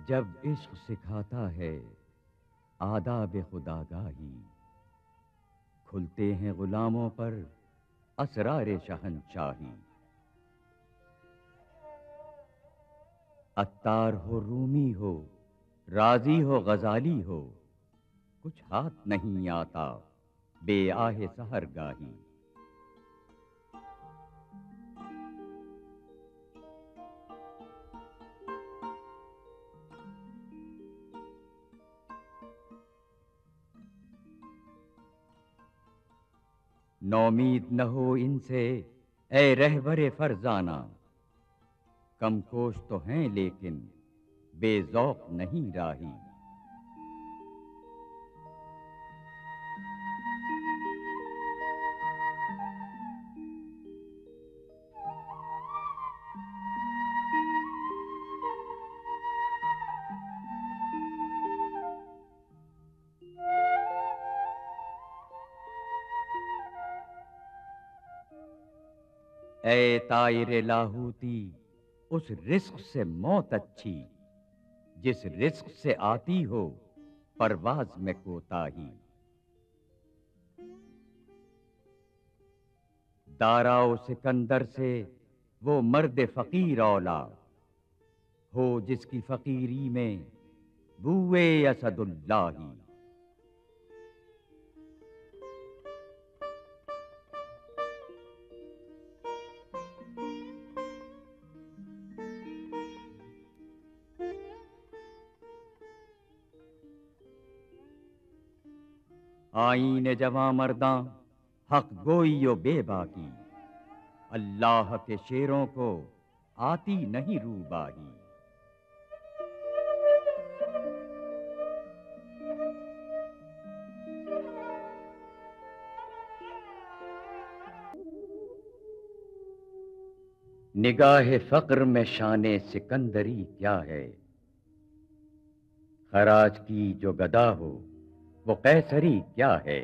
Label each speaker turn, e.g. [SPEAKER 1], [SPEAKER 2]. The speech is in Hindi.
[SPEAKER 1] जब इश्क सिखाता है आदाब खुदागाही, खुलते हैं गुलामों पर असरार शहंशाही। अत्तार हो रूमी हो, राजी हो गजाली हो, कुछ हाथ नहीं आता बे आहे सहरगाही। नौमीद न हो इनसे ए रहबरे फरजाना, कमकोश तो हैं लेकिन बेजौक नहीं राही। ए तायरे लाहूती, उस रिस्क से मौत अच्छी, जिस रिस्क से आती हो परवाज में कोताही। दाराओ सिकंदर से वो मर्द फकीर औला हो, जिसकी फकीरी में बुए असदुल्लाही। आईने जवां मर्दां हक गोइयो बेबाकी, अल्लाह के शेरों को आती नहीं रूबाही। निगाहे फक्र में शाने सिकंदरी क्या है, खराज की जो गदा हो वो कैसरी क्या है।